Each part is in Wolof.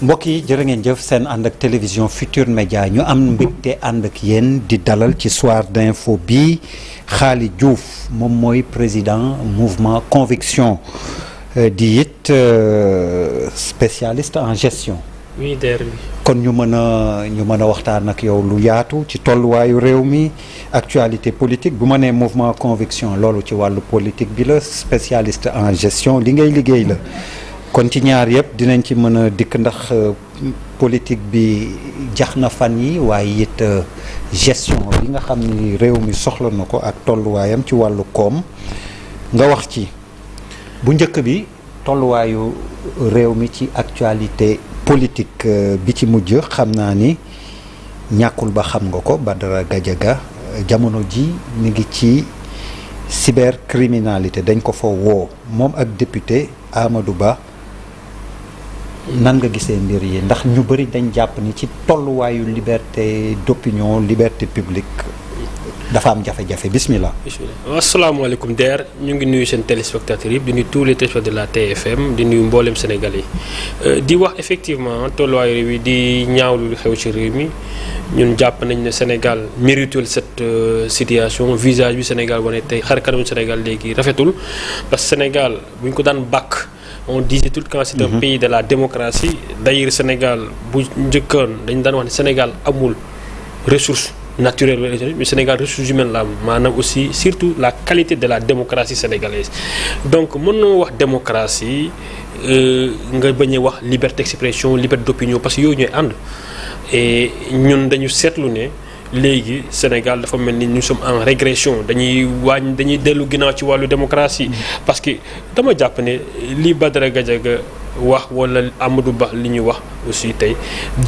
mbokk yi jërë ngeen jëf seen ànd ak télévision Futur Média ñu am mbégte ànd ak yéen di dalal ci soir d'info bi Khaly Diouf moom mooy président mouvement Conviction di it spécialiste en gestion. oui DER bi. kon ñu mën a waxtaan ak yow lu yaatu ci tolluwaayu réew mi actualité politique bu ma nee mouvement Conviction loolu ci wàllu politique bi la spécialiste en gestion li ngay liggéey la. kon ci ñaar yëpp dinañ ci mën a dikk ndax politique bi jax na fan yi waaye it gestion bi nga xam ni réew mi soxla na ko ak tolluwaayam ci wàllu koom nga wax ci bu njëkk bi tolluwaayu réew mi ci actualité politique bi ci mujj xam naa ni ñàkkul ba xam nga ko Badara Gadiaga jamono ji mi ngi ci cybercriminalité dañ ko fa woo moom ak député Amadou Ba. nan nga gisee mbir yi ndax ñu bëri dañ jàpp ni ci tolluwaayu liberté d'opinion liberté publique dafa am jafe-jafe bismillah. asalaamaaleykum DER ñu ngi nuyu seen téléspectateurs yëpp di nuyu tous les téléspectateurs de la TFM di nuyu mboolem Sénégalais yi di wax effectivement tolluwaayu réew yi di ñaawlu lu xew ci réew mi ñun jàpp nañ ne Sénégal méritul cette situation visage bi Sénégal wane tey xar kanamu Sénégal léegi rafetul parce que Sénégal bu ñu ko daan bàkk. on disait tout le temps c'est un pays de la démocratie d'ailleurs Sénégal bu njëkkoon dañ daan wax ne Sénégal amul ressource naturelle mais Sénégal ressources humaines la am maanaam aussi surtout la qualité de la démocratie sénégalaise donc mën noo wax démocratie nga bañ a wax liberté d'expression liberté d'opinion parce que yooyu ñooy ànd et ñun dañu seetlu ne léegi Sénégal dafa mel ni nous sommes en régression dañuy dellu ginnaaw ci wàllu démocratie parce que dama jàpp ne li Badara Gadiaga wax wala Amadou Ba li ñu wax aussi tey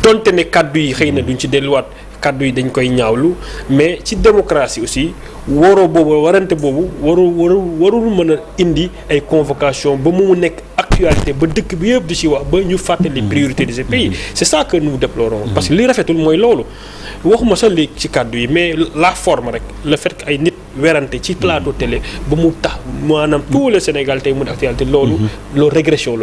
donte ne kàddu yi xëy na duñ ci delluwaat kàddu yi dañ koy ñaawlu mais ci démocratie aussi warante boobu warul mën a indi ay convocation ba mu nekk actualité ba dëkk bi yëpp di ci wax ba ñu fàtte les priorités de ce pays c'est ça que nous déplorons parce que li rafetul mooy loolu waxuma sax léegi ci kàddu yi mais la forme rek le fait que ay nit werante ci plateau télé ba mu tax maanaam tout le Sénégal tey mu di actualité loolu régression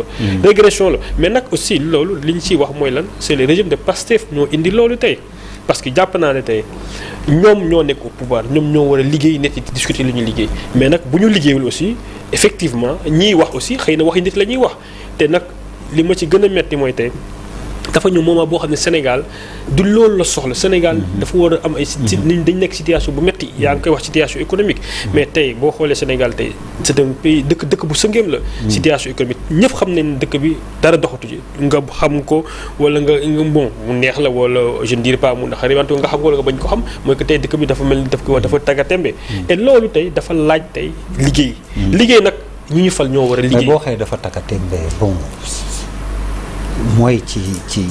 la mais nag aussi loolu li ñu ciy wax mooy lan c'est le régime de Pastef ñoo indi loolu tey parce que jàpp naa ne tey ñoom ñoo nekk au pouvoir ñoom ñoo war a liggéey nit yi di discuter li ñuy liggéey mais nag bu ñu liggéeyul aussi effectivement ñiy wax aussi xëy na waxi nit la ñuy wax te nag li ma ci gën a metti mooy tey dafa ñëw moment boo xam ne Sénégal du loolu la soxla Sénégal dafa war a am ay dañ nekk situation bu metti yaa ngi koy wax situation économique mais tey boo xoolee Sénégal tey c'est un pays dëkk bu sëngeem la situation économique ñëpp xam nañ dëkk bi dara doxatu ci nga xam ko wala nga bon mu neex la wala je ne dirais pas mu naqari wante nga xam ko wala nga bañ ko xam mooy que tey dëkk bi dafa mel ni dafa tagga tembe et loolu tey dafa laaj tey liggéey nag ñu fal ñoo war a liggéey. mais boo xëyee dafa tagga tembe bon mooy ci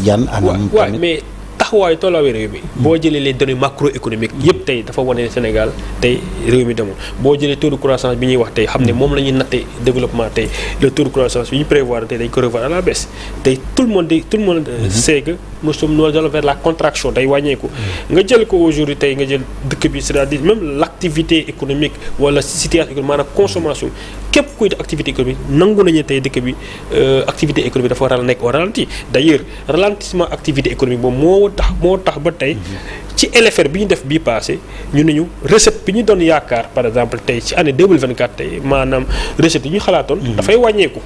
yan anam tamit mais taxawaayu tolluwaayu réew mi boo jëlee les données macroéconomiques yëpp tey dafa wane Sénégal tey réew mi demul boo jëlee taux de croissance bi ñuy wax tey xam ne moom la ñuy nattee développement tey le taux de croissance bi ñu prévoir tey dañ ko revoir à la baisse tey tout le monde sait que nous allons vers la contraction day wàññeeku nga jël ko aujourd'hui tey nga jël dëkk bi c'est-à-dire même l'activité économique wala situation économique maanaam consommation képp kuy def activité économique nangu nañu tey dëkk bi activité économique dafa war a nekk au ralenti d'ailleurs ralentissement activité économique boobu moo tax ba tey ci LFR bi ñu def bii passé ñu ne ñu recette bi ñu doon yaakaar par exemple tey ci année 2024 tey maanaam recette yi ñu xalaatoon dafay wàññeeku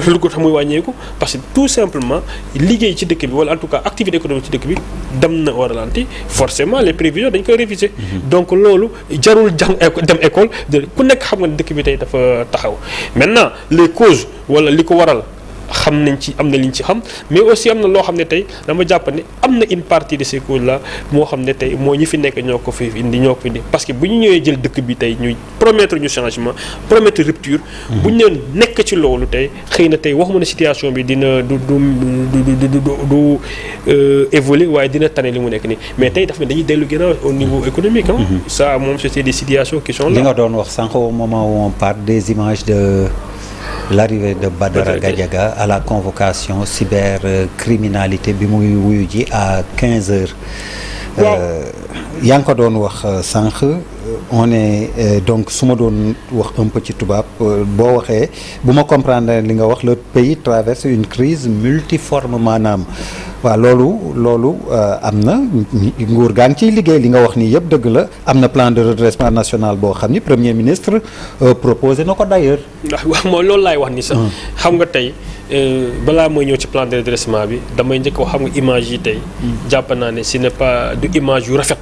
lu ko tax muy wàññeeku parce que tout simplement liggéey ci dëkk bi wala en tout cas activité économique ci dëkk bi dem na au ralenti forcément les prévisions dañ koy réviser donc loolu jarul dem école ku nekk xam nga dëkk bi tey dafa taxaw maintenant les causes wala li ko waral xam nañ ci am na liñ ci xam mais aussi am na loo xam ne tey dama jàpp ne am na une partie de ces causes là moo xam ne tey moo ñi fi nekk ñoo ko fi indi parce que bu ñu ñëwee jël dëkk bi tey ñuy promettre ñu changement promettre rupture bu ñu nekk ci loolu tey xëy na tey waxuma ne situation bi dina du évoluer waaye dina tane li mu nekk nii mais tey dafa ne dañuy dellu ginnaaw au niveau économique ça moom c'est des situations qui sont là. li nga doon wax sànq au moment où on parle des images de l'arrivée de Badara Gadiaga à la convocation cybercriminalité bi muy wuyu ji à 15 heures yaa ngi ko doon wax sànq on est donc su ma doon wax un peu ci tubaab boo waxee bu ma comprendre li nga wax le pays traverse une crise multiforme maanaam waaw loolu am na nguur gaa ngi ciy liggéey li nga wax nii yëpp dëgg la am na plan de redressement national boo xam ni premier ministre proposé na ko d'ailleurs. waaw moom loolu laay wax ni sax. xam nga tey balaa mooy ñëw ci plan de redressement bi damay njëkk wax xam nga image yi tey. jàpp naa ne ce n'est pas du image yu rafet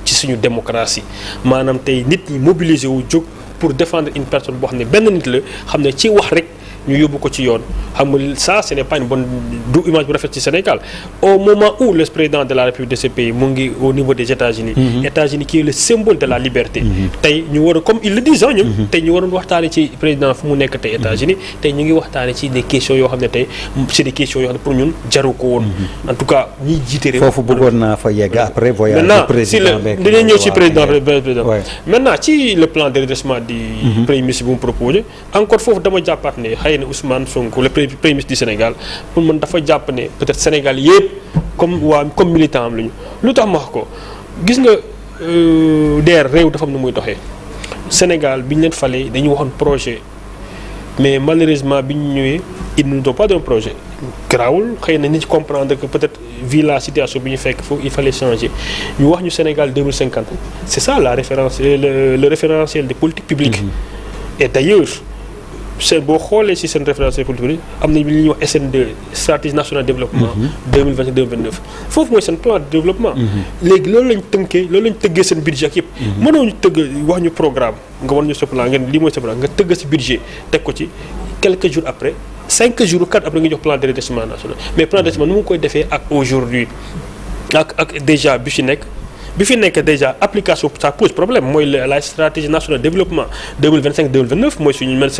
ci suñu démocratie maanaam tey nit ñi mobiliser wu jóg pour défendre une personne boo xam ne benn nit la xam ne ci wax rek. ñu yóbbu ko ci yoon xam nga ça ce n'est pas une bonne du image bu rafet ci Sénégal au moment où le président de la République de ce pays mu ngi au niveau des États-Unis États-Unis qui est le symbole de la liberté tey ñu war a comme ils le disent ñoom tey ñu waroon waxtaane ci président fu mu nekk tey États-Unis tey ñu ngi waxtaane ci des questions yoo xam ne tey c'est des questions yoo xam ne pour ñun jaru ko woon en tout cas ñiy jiite réew foofu bëggoon naa fa yegg après voyage maintenant président dinañ ñëw ci président maintenant ci le plan de redressement du premier ministre bu mu proposé encore foofu dama jàppaat ne Ousmane Sonko le premier ministre du Sénégal pour man dafa jàpp ne peut-être Sénégal yëpp comme militant am lañu lu tax ma wax ko gis nga DER réew dafa am nu muy doxee Sénégal bi ñu leen falee dañu waxoon projet mais malheureusement bi ñu ñëwee ils ne nous ont pas donné projet garaawul xëy na nit ci comprendre que peut-être vu la situation bi ñu fekk foofu il fallait changer ñu wax ñu Sénégal 2050 c'est ça la référence le référentiel des politiques publiques et d'ailleurs boo xoolee ci seen référentiel politique am na li ñuy wax SN2 stratégie nationale de développement 2025-2029 foofu mooy seen plan de développement léegi loolu lañ tëggee seen budget ak yëpp mënoo ñu tëgg wax ñu programme nga war ñu sa plan ngeen lii mooy sa plan nga tëgg ci budget teg ko ci quelques jours après 5 jours ou 4 après nga jox plan de redressement national mais plan de redressement nu mu koy defee ak aujourd'hui ak déjà bi fi nekk déjà application ça pose problème mooy la stratégie nationale de développement 2025-2029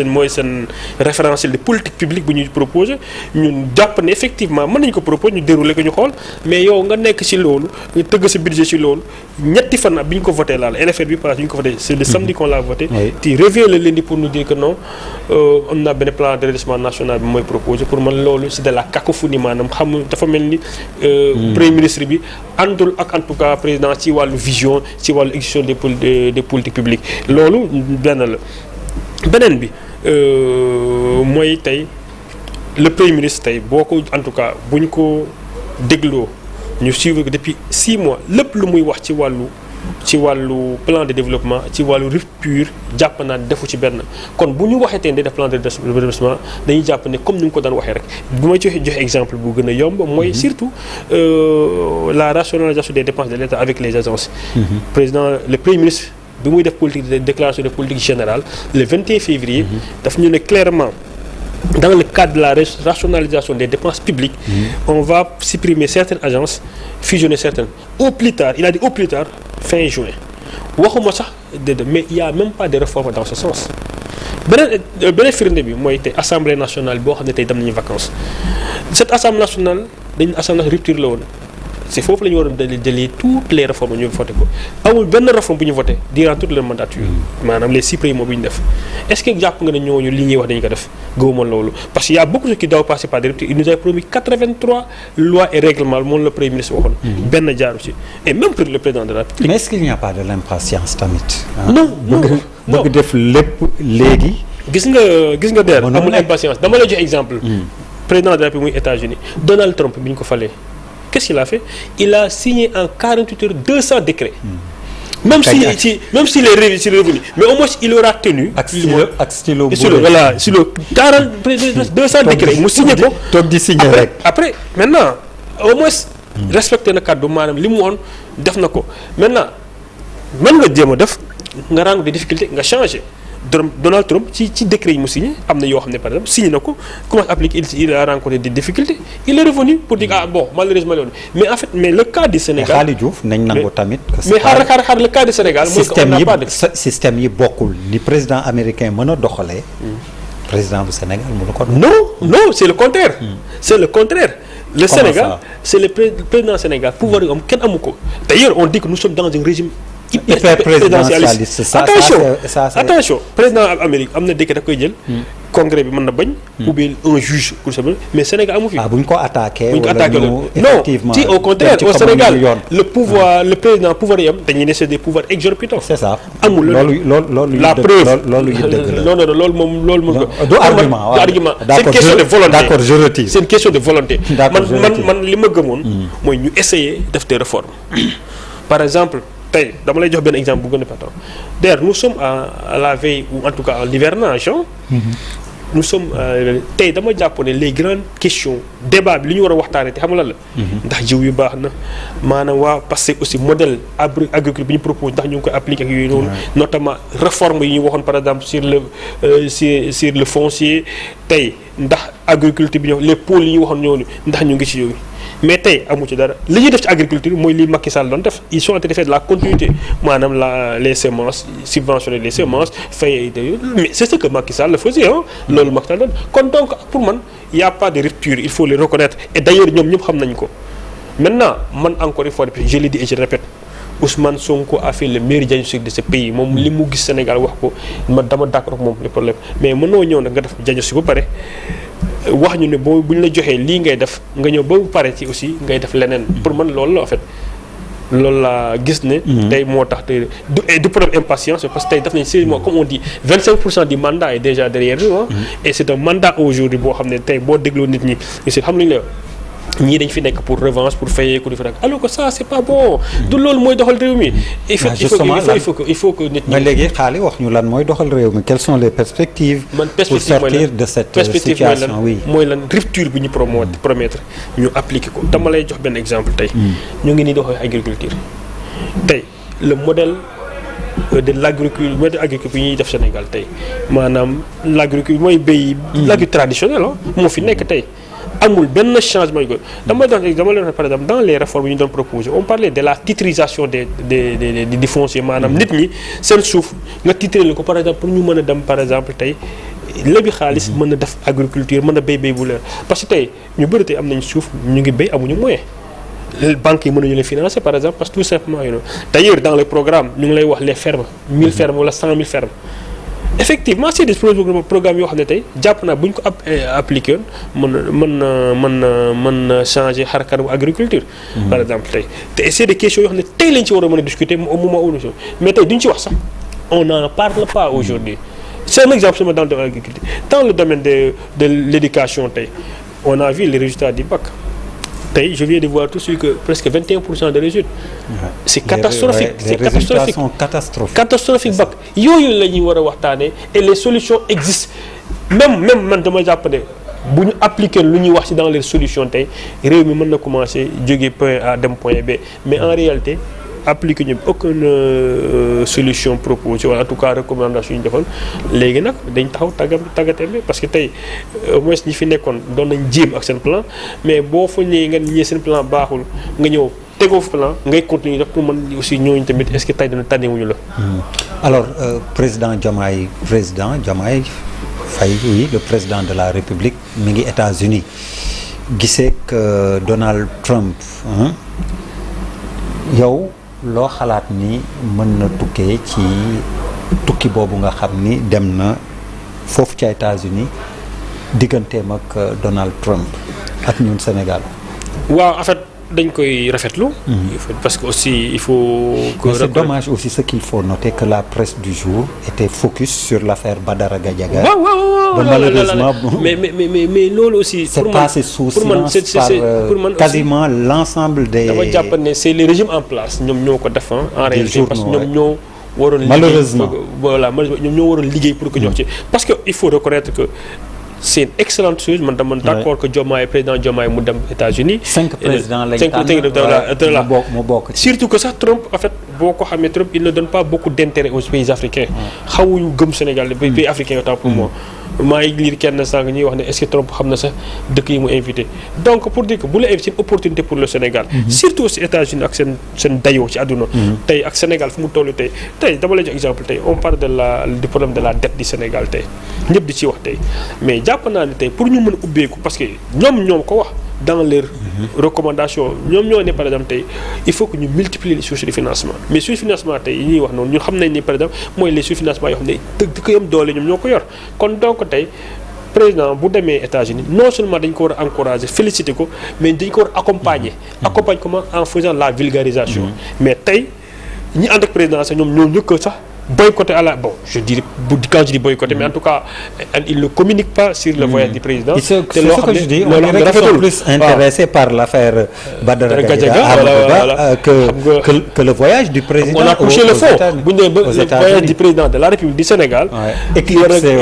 mooy seen référentiel de politique publique bu ñuy proposé ñun jàpp ne effectivement mën nañu ko proposer ñu dérouler ko ñu xool mais yow nga nekk ci loolu nga tëgg sa budget ci loolu ñetti fan bi ñu ko voté laal LFR bi passe bi ñu ko voté c'est le samedi qu'on l'a voté tu reviens le lundi pour nous dire que non am na benn plan de redressement national bi mooy proposé pour man loolu c'est de la cacophonie maanaam xam dafa mel ni premier ministre bi àndul ak en tout cas président ci wàllu vision ci wàllu exécution des politiques publiques loolu benn la beneen bi mooy tey le premier ministre tey boo ko en tout cas bu ñu ko dégloo ñu suivre ko depuis 6 mois lépp lu muy wax ci wàllu plan de développement ci wàllu rupture jàpp naa defu ci benn kon bu ñu waxee tey day def plan de redressement dañuy jàpp ne comme ni nga ko daan waxee rek bu may joxe exemple bu gën a yomb mooy surtout la rationalisation des dépenses de l'État avec les agences le premier ministre bi muy def déclaration de politique générale le 21 février daf ñu ne clairement dans le cadre de la rationalisation des dépenses publiques on va supprimer certaines agences fusionner certaines au plus tard il a dit au plus tard fin juin waxuma sax mais il y a même pas de réforme dans ce sens beneen firnde bi mooy tey assemblée nationale boo xam ne tey dem nañu vacances cette assemblée nationale dañu assemblée rupture la woon c'est foofu la ñu waroon jëlee toutes les réformes ñu voté ko amul benn réforme bu ñu voté durant toute leur mandature maanaam les 6 premiers mois bi ñu def est-ce que jàpp nga ne ñooñu li ñuy wax dañu ko def gëwuma loolu parce que y a beaucoup de choses qui doivent passer par des ruptures il nous a promis 83 lois et règlements moom la premier ministre waxoon benn jaaru ci et même pour le président de la République. mais est-ce qu'il n'y a pas de l'impatience tamit. non bëgg def lépp léegi. gis nga der amul impatience dama lay jox exemple. président de la République muy États-Unis Donald Trump bi ñu ko falee. Qu'est-ce qu'il a fait? Il a signé en 48 heures 200 décrets. Même s'il est revenu. Mais au moins, il aura tenu. Ak stylo voilà, stylo 200 décrets. Il signé quoi? Après, maintenant, au moins, respecter le cadre, madame, li mu won def na ko. Maintenant, même nga jéem a def nga rendre des difficultés nga changer. Donald Trump ci décret yi mu signé am na yoo xam ne par exemple signé na ko comment appliquer il a rencontré des difficultés il est revenu pour dire bon malheureusement loolu mais en fait mais le cas du Sénégal Khali Diouf nañ nangu tamit mais xaar le cas du Sénégal mooy qu'on n'a pas de système yi bokkul ni président américain mën a doxalee président bu Sénégal mënu ko non c'est le contraire c'est le contraire le Sénégal c'est le président Sénégal pouvoir yi am kenn amu ko d'ailleurs on dit que nous sommes dans un régime hyper présidentialiste. Attention président Amérique am na décret da koy jël. congrès bi mën na bañ. ou bien un juge pour ça mais Sénégal amu fi. bu ñu ko attaqué. non si au contraire au Sénégal le pouvoir le président pouvoir yi am dañuy ne c'est des pouvoirs exorbitants. c'est ça amul loolu la preuve loolu yu dëgg la. non loolu moom. du argument c'est une question de volonté. d'accord je retire. c'est une question de volonté. man li ma gëmoon. mooy ñu essayer def des réformes. par exemple tey dama lay jox benn exemple bu gën a patent. d'ailleurs nous sommes à la veille ou en tout cas à l'hivernage. nous sommes tey dama jàpp ne les grandes questions débat bi li ñu war a waxtaanee te xam nga lan la. ndax jiw yu baax na maanaam parce que aussi modèle agricole bi ñu propose ndax ñu ngi koy appliquer ak yooyu noonu. notamment réforme yi ñu waxoon par exemple sur le foncier tey ndax agriculture bi ñu les pôles yi ñu waxoon ñooñu ndax ñu ngi ci yooyu. mais tey amu ci dara li ñuy def ci agriculture mooy li Macky Sall doon def ils sont en train de faire de la continuité maanaam les semences subventionner les semences fay mais c'est ce que Macky Sall le faisait loolu Macky Sall doon kon donc pour man y a pas de rupture il faut le reconnaître et d'ailleurs ñoom ñëpp xam nañ ko maintenant man encore une fois je le dis et je le répète Ousmane Sonko a fait le meilleur diagnostic de ce pays moom li mu gis Sénégal wax ko dama d'accord ak moom le problème mais mënoo ñëw nag nga def diagnostic ba pare wax ñu ne bu ñu la joxee lii ngay def nga ñëw ba pare ci aussi ngay def leneen. pour man loolu la en fait loolu laa gis ne. tey moo tax te du problème impatience parce que tey def nañ 6 mois comme on dit 25% du mandat est déjà derrière nous et c'est un mandat aujourd'hui boo xam ne tey boo dégloo nit ñi aussi xam nañu la ñii dañ fi nekk pour revanche pour fayeeku di fa rek alors que ça c'est pas bon. du loolu mooy doxal réew mi. il faut que nit ñi. mais léegi xaalis wax ñu lan mooy doxal réew mi quelles sont les perspectives. pour sortir de cette situation oui. mooy lan rupture bi ñu promettre ñu appliquer ko dama lay jox benn exemple tey. ñu ngi nii doxal agriculture tey le modèle de l'agriculture modèle agricole bi ñuy def Sénégal tey maanaam l'agriculture mooy béy. l'agriculture traditionnelle moo fi nekk tey. amul benn changement yu ko dama leen par exemple dans les réformes yi ñu doon proposer on parlait de la titrisation des fonciers maanaam nit ñi seen suuf nga titrer ko par exemple pour ñu mën a dem par exemple tey lébi xaalis mën a def agriculture mën a béy bu leer parce que tey ñu bëri tey am nañ suuf ñu ngi béy amuñu moyen banques yi mënuñu leen financer par exemple parce que tout simplement d'ailleurs dans le programme ñu ngi lay wax les fermes 1000 fermes wala 100 000 fermes effectivement c'est des programmes yoo xam ne tey jàpp naa bu ñu ko appliqué woon mën na changer xar kanamu agriculture. par exemple tey te c'est des questions yoo xam ne tey lañ ci war a mën a discuter au moment où mais tey duñ ci wax sax on n'en parle pas aujourd'hui c'est un exemple seulement dans le domaine de l'agriculture dans le domaine de l'éducation tey on a vu les résultats du bac. tey je viens de voir tout de suite que presque 21% de réussite. c'est catastrophique les résultats sont catastrophique bac yooyu la ñuy war a waxtaanee et les solutions existent même man dama jàpp ne bu ñu appliquer lu ñuy wax ci dans les solutions tey réew mi mën na commencer jóge point A dem point B mais en réalité appliquer ñu aucune solution proposée wala en tout cas recommandation yu ñu defoon léegi nag dañ taxaw tàggatémbe parce que tey au moins ñi fi nekkoon doon nañ jéem ak seen plan mais boo fa ñëwee nga ñëwee seen plan baaxul nga ñëw tegoo fi plan ngay continuer def pour mën aussi ñooñu tamit est-ce que tey dina tànnewuñu la. alors président Diomaye Faye oui le président de la République mi ngi États-Unis gisee que Donald Trump yow. loo xalaat ni mën na tukkee ci tukki boobu nga xam ni dem na foofu ca États-Unis digganteem ak Donald Trump ak ñun Sénégal. waaw en fait dañ koy rafetlu. parce que aussi il faut. que mais c'est dommage aussi ce qu'il faut noter que la presse du jour était focus sur l'affaire Badara Gadiaga. waaw malheureusement mais loolu aussi. c'est passé sous silence par quasiment l'ensemble des. dama jàpp ne c'est le régime en place ñoom ñoo ko def en réalité parce que ñoom ñoo waroon. malheureusement voilà ñoom ñoo waroon liggéey pour que jox ci parce que il faut reconnaître que. c'est une excellente chose man d'accord que président Diomaye mu dem États-Unis 5 présidents lañ tànn mu bokk surtout que sax Trump en fait boo ko xamee Trump il ne donne pas beaucoup d'intérêt aux pays africains xawuñu gëm Sénégal les pays africains autant pour moi maa ngi lire kenn sànq ñuy wax ne est-ce que Trump xam na sax dëkk yi mu invité donc pour dire que bu la invité c'est une opportunité pour le Sénégal surtout aussi États-Unis ak seen dayoo ci àdduna tey ak Sénégal fu mu toll tey dama lay jox exemple tey on parle du problème de la dette du Sénégal tey ñëpp di ci wax tey mais jàpp naa ne tey pour ñu mën a ubbeeku parce que ñoom ko wax dans leurs recommandations ñoom ñoo ne par exemple tey il faut que ñu multiplier les sources de financement mais sources de financement tey yi ñuy wax noonu ñun xam nañ ni par exemple mooy les sources de financement yoo xam ne dëkk yam doole ñoom ñoo ko yor kon donc tey président bu demee États-Unis non seulement dañ ko war a encourager féliciter ko mais dañ ko war a accompagner comment en faisant la vulgarisation mais tey ñi ànd ak président sax ñoom ñoo njëkk sax boycotté je dirais quand je dis boycotté mais en tout cas il ne communique pas sur le voyage du président. C'est ce que je dis, on dirait qu'ils sont plus intéressés par l'affaire Badara Gadiaga que le voyage du président. On a touché le fond bu ñu le voyage du président de la République du Sénégal. éclipsé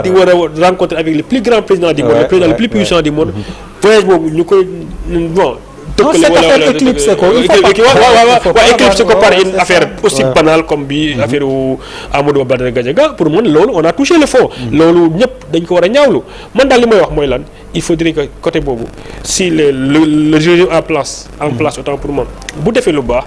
di war a rencontrer avec le plus grand président du monde, le président le plus puissant du monde. voyage boobu ñu koy bon. non cette affaire éclipsé ko éclipsé ko par une affaire aussi banale comme bi affaire Amadou Badara Gadiaga pour man loolu on a touché le fond. loolu ñëpp dañ ko war a ñaawlu man daal li may wax mooy lan il faudrait que côté boobu si le régime en place autant pour man bu defee lu baax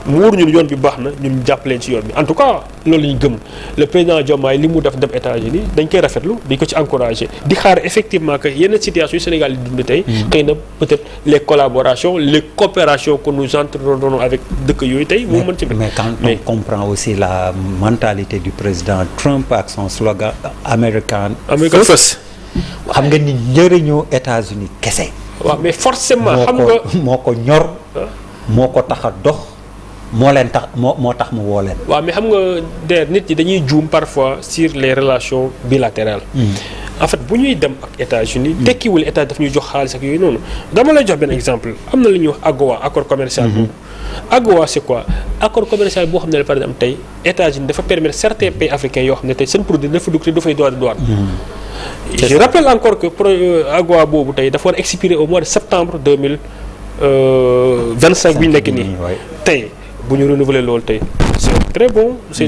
mu wóor ñun yoon bi baax na ñun jàppaleen ci yoon bi en tout cas loolu la ñu gëm le président Diomaye li mu def dem États-Unis dañ koy rafetlu di ko ci encouragé di xaar effectivement que yenn situation yu Sénégal di dund tey xëy na peut-être les collaborations les coopérations que nous entretenons avec dëkk yooyu tey mu mën ci mais quand on comprend aussi la mentalité du président Trump ak son slogan American First xam nga ni njëriñu États-Unis kese waaw mais forcément xam nga moo ko ñor moo ko tax a dox moo tax mu woo leen. waaw mais xam nga nit ñi dañuy juum parfois sur les relations bilatérales. en fait bu ñuy dem ak États-Unis tekkiwul état daf ñuy jox xaalis ak yooyu noonu dama lay jox benn exemple am na lu ñuy wax AGOA accord commercial boobu. AGOA c'est quoi accord commercial boo xam ne par exemple tey États-Unis dafa permettre certains pays africains yoo xam ne tey seen produit dafa dugg te dafay droit de douane. je rappelle encore que AGOA boobu tey dafa war a expirer au mois de septembre 2025 bi ñu nekk nii tey. bu ñu renouveler loolu tey c'est très bon c'est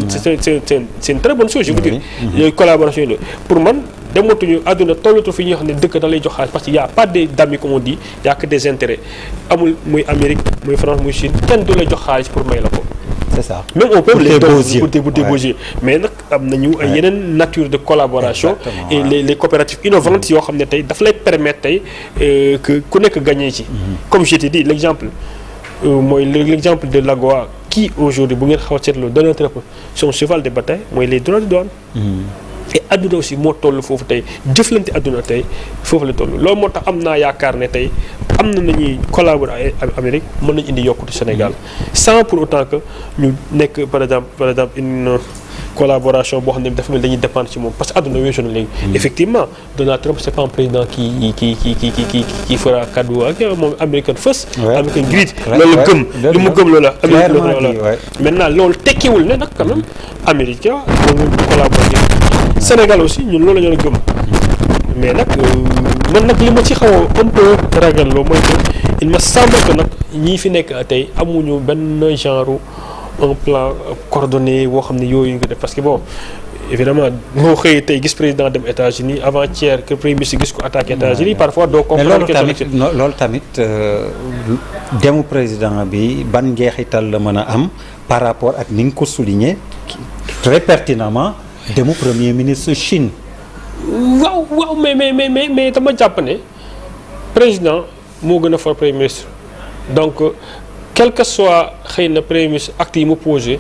une très bonne chose je veux dire yooyu collaboration yi pour man dematuñu àdduna tollatu fi ñuy xam ne dëkk da lay jox xaalis parce que y a pas d'amis comme on dit y a que des intérêts amul muy Amérique muy France muy Chine kenn du lay jox xaalis pour may la ko c'est ça même on peut les pour débaucher mais nag am nañu ay yeneen nature de collaboration et les coopératives innovantes yoo xam ne tey daf lay permettre tey que ku nekk gagné ci comme je t'ai dit l'exemple mooy l'exemple de l'AGOA qui aujourd'hui bu ngeen xaw a seetloo donné trop son cheval de bataille mooy les droits de douane. et adduna aussi moo toll foofu tey jëflante adduna tey foofu la toll loolu moo tax am naa yaakaar ne tey am na nañuy collaborer ak Amérique mën nañu indi yokkute Sénégal sans pour autant que ñu nekk par exemple une collaboration boo xam ne dafa mel dañuy dépendre ci moom parce que adduna weesu na léegi. effectivement Donald Trump c'est pas un président qui fera cadeau ak moom American First. American Greed loolu gëm li mu gëm loola. maintenant loolu tekkiwul ne nag quand même américain moom collaborer Sénégal aussi ñun loolu la ñu gëm mais nag man nag li ma ci xaw a un peu ragaloo mooy que il me semble que nag ñii fi nekk tey amuñu benn genre un plan coordonné boo xam ne yooyu nga def parce que bon évidemment moo xëy tey gis président dem États-Unis avant-hier que premier ministre gis ko attaqué États-Unis parfois doo comprendre loolu tamit demu président bi ban njeexital la mën a am par rapport ak ni nga ko souligné très pertinemment demu premier ministre Chine. waaw mais dama jàpp ne président moo gën a fort premier ministre donc quel que soit xëy na premier ministre acte yi mu posé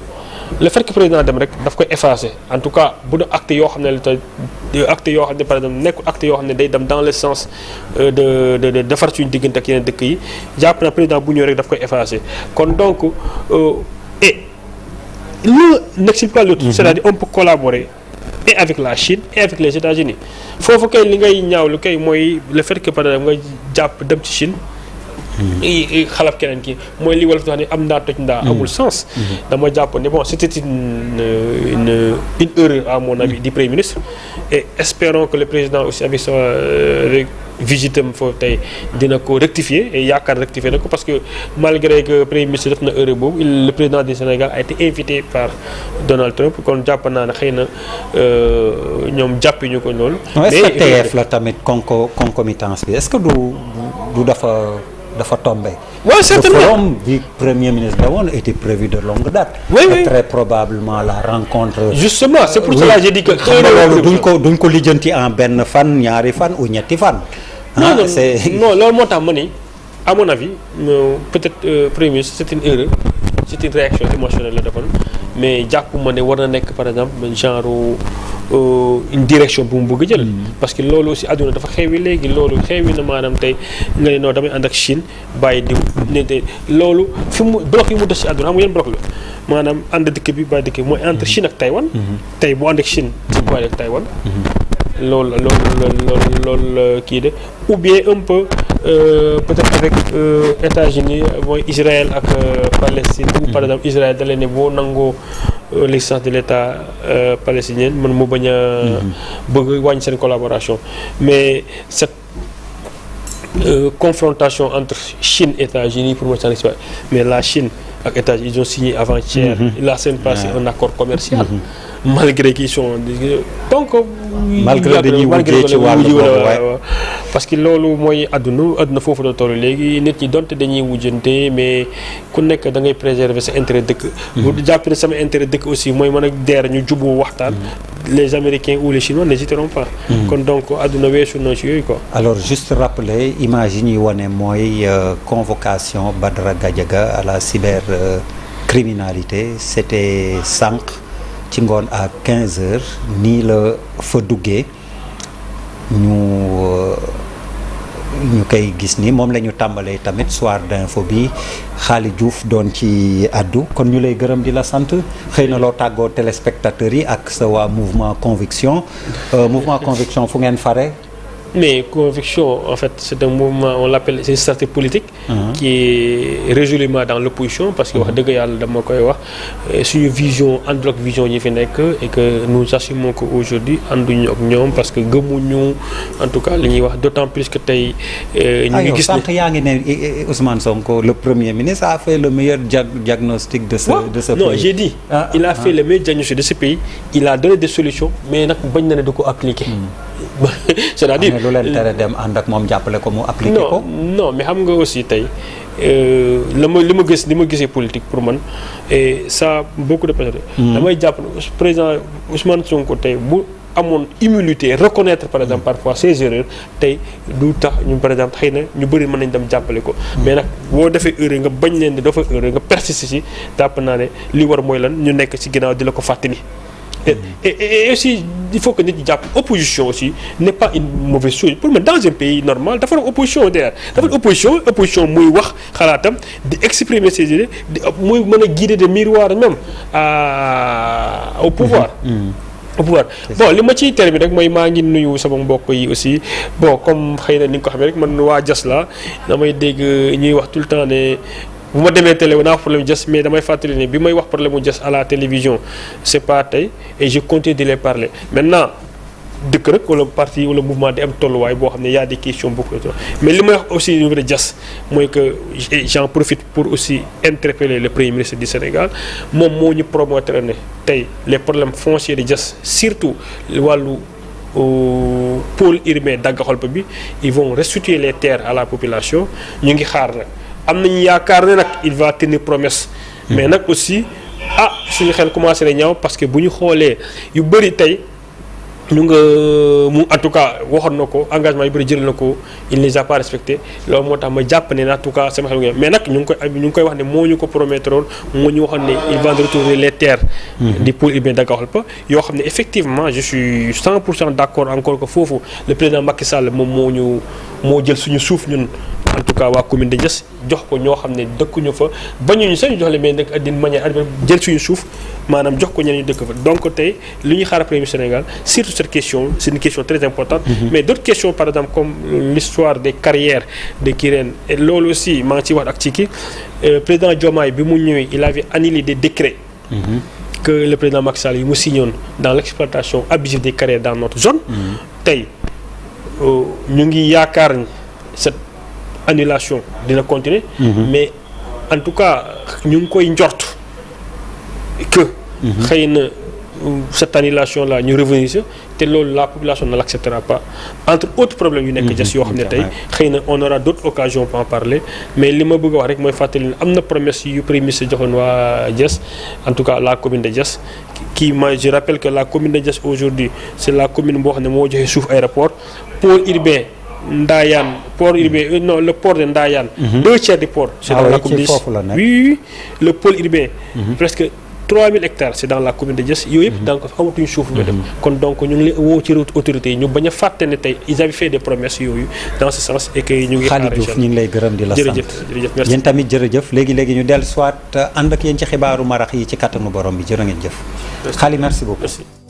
le fait que président dem rek daf koy effacer en tout cas bu doon acte yoo xam ne acte yoo xam ne par exemple nekkul acte yoo xam ne day dem dans le sens de defar suñu diggante ak yeneen dëkk yi jàpp na président bu ñëw rek daf koy effacer kon donc et l'un n'exclut pas l'autre c'est-à-dire on peut collaborer et avec la Chine et avec les États-Unis foofu kay li ngay ñaawlu kay mooy le fait que par exemple nga jàpp dem ci Chine xalab keneen ki mooy li wolof wax ne am ndaa toj ndaa amul sens dama jàpp ne bon c'était une erreur à mon avis du Premier ministre et espérons que le président aussi avec sa visitam foofu tey dina ko rectifier et yaakaar rectifier na ko parce que malgré que Premier ministre def na erreur boobu le président du Sénégal a été invité par Donald Trump kon jàpp naa ne xëy na ñoom jàppiñu ko loolu est-ce que TF la tamit concomitance bi est-ce que du dafa tombé. Oui, certainement. Le forum du Premier ministre Gabon était prévu de longue date. Oui. Très probablement la rencontre. Justement, c'est pour cela que j'ai dit que. duñ ko lijjanti en benn fan ñaari fan ou ñetti fan. non loolu moo tax ma ni à mon avis peut-être premier ministre c'est une erreur c'est une réaction émotionnelle la defoon mais jàpp ma ne war na nekk par exemple genre une direction bu mu bëgg jël. parce que loolu aussi àdduna dafa xewi léegi loolu xewi na maanaam tey nga ne non damay ànd ak Chine bàyyi diw ne de loolu fi mu bloc yi mu des si àdduna xam nga yan bloc la maanaam ànd dëkk bi bàyyi dëkk bi mooy entre Chine ak Taïwan. tey bu ànd ak Chine ci bàyyi ak Taïwan. loolu kii de ou bien un peu peut-être avec États-Unis mooy Israël ak Palestine ou par exemple Israël da leen ne boo nangoo l'existence de l'État palestinien man mu bañ a bëgg wàññi seen collaboration mais cette confrontation entre Chine et États-Unis pour moi ça n'existe pas mais la Chine ak États-Unis ils ont signé avant-hier la semaine passée un accord commercial malgré qu'ils sont donc malgré dañuy wujjee ci wàllu boobu parce que loolu mooy àdduna foofu la toll léegi nit ñi donte dañuy wujjante mais ku nekk da ngay préserver sa intérêt dëkk bu jàpp ne sama intérêt dëkk aussi mooy mën a deer ñu juboo waxtaan les Américains ou les Chinois n'hésiteront pas kon donc àdduna weesu na ci yooyu quoi. alors juste rappeler image yi ñuy wane mooy convocation Badara Gadiaga à la cybercriminalité c'était sànq ci ngoon à 15 heures nii la fa duggee ñu koy gis ni moom la ñu tàmbalee tamit soir d'info bi Xaali Diouf doon ci addu kon ñu lay gërëm di la sant xëy na loo tàggoo téléspectateurs yi ak sa waa mouvement conviction fu ngeen fare. Mais Conviction, en fait, c'est un mouvement, on l'appelle, c'est une stratégie politique qui est résolument dans l'opposition parce que wax dëgg yàlla dama koy wax suñu vision àndul ak vision yi fi nekk et que nous assumons que aujourd'hui ànduñu ak ñoom parce que gëmuñu en tout cas li ñuy wax d'autant plus que tey ñu ngi gis sànq yaa ngi ne Ousmane Sonko le premier ministre a fait le meilleur diagnostic de ce pays. Non, j'ai dit il a fait le meilleur diagnostic de ce pays, il a donné des solutions mais nag bañ na ne du ko appliquer. C'est-à-dire lu leen tere dem ànd ak moom jàppale ko mu appliqué ko. non mais xam nga aussi tey li ma gisee politique pour man et ça beaucoup de personnes. damay jàpp ne président Ousmane Sonko tey bu amoon humilité reconnaître par exemple parfois ses erreurs tey du tax ñu par exemple xëy na ñu bëri mën nañ dem jàppale ko. mais nag boo defee erreur nga bañ leen di dafa erreur nga persister ci jàpp naa ne li war mooy lan ñu nekk ci ginnaaw di la ko fàttali. Et aussi il faut que nit ñi jàpp opposition aussi n'est pas une mauvaise chose pour moi dans un pays normal dafa am opposition derrière dafa am opposition muy wax xalaatam di exprimer ses idées muy mën a guider de miroir même au pouvoir. Au pouvoir bon li ma ciy terminer rek mooy maa ngi nuyu sama mbokk yi aussi bon comme xëy na ni nga ko xamee rek man waa Diass la damay dégg ñuy wax tout le temps ne. bu ma demee télé naa wax problème Diass mais damay fàttali ne bi may wax problème mu Diass à la télévision c'est pas tey et je continue de les parler maintenant dëkk rek wala parti wala mouvement di am tolluwaay boo xam ne y a des questions beaucoup mais li may wax aussi au niveau de Diass mooy que j'en profite pour aussi interpeller le premier ministre du Sénégal moom moo ñu promettre ne tey les problèmes fonciers de Diass surtout wàllu pôle urbain Daga-Kholpa bi ils vont restituer les terres à la population ñu ngi xaar nag. am nañu yaakaar ne nag il va tenir promesse mais nag aussi suñu xel commencé na ñaaw parce que bu ñu xoolee yu bëri tey ñu nga mu en tout cas waxoon na ko engagement yu bëri jël na ko il ne les a pas respecté loolu moo tax ma jàpp ne en tout cas sama xel mais nag ñu ngi koy wax ne moo ñu ko promettroon moo ñu waxoon ne il va retourner les terres du pôle urbain Daga-Kholpa yoo xam ne effectivement je suis 100% d'accord encore que foofu le président Macky Sall moom moo jël suñu suuf ñun en tout cas waa commune de Diass jox ko ñoo xam ne dëkkuñu fa bañuñu sax ñu jox leen mais nag d'une manière jël suñu suuf maanaam jox ko ñeneen ñu dëkk fa donc tey li ñuy xaar premier Sénégal surtout cette question c'est une question très importante mais d'autres questions par exemple comme l'histoire des carrières de Kirène et loolu aussi maa ngi ciy wax ak ci kii président Diomaye bi mu ñëwee il avait annulé des décrets que le président Macky Sall yi mu signé dans l'exploitation abusive des carrières dans notre zone tey ñu ngi yaakaar cette annulation dina continuer mais en tout cas ñu ngi koy njort que xëy na cette annulation là ñu revenir si te loolu la population ne l'acceptera pas entre autres problèmes yu nekk Diass yoo xam ne tey xëy na on aura d'autres occasions pour en parler mais li ma bëgg a wax rek mooy fàttali ne am na promesse yu premier ministre joxoon waa Diass en tout cas la commune de Diass je rappelle que la commune de Diass aujourd'hui c'est la commune boo xam ne moo joxe suuf aéroport pôle urbain Ndayane port urbain non le port de Ndayane. 2 tiers du port. c'est dans la commune de Diass. Oui, le pôle urbain. presque 3000 hectares c'est dans la commune de Diass yooyu yëpp donc amatuñu suuf nga dem kon donc ñu ngi leen woo ci autorités yi ñu bañ a fàtte ne tey ils avaient fait des promesses yooyu dans ce sens et que ñu ngi xaar Khalid Diouf ñu ngi lay gërëm di la sant jërëjëf merci yéen tamit jërëjëf léegi ñu dellu soit ànd ak yéen ci xibaaru marax yi ci kattanu borom bi jërë ngeen jëf Khalid merci beaucoup. Merci.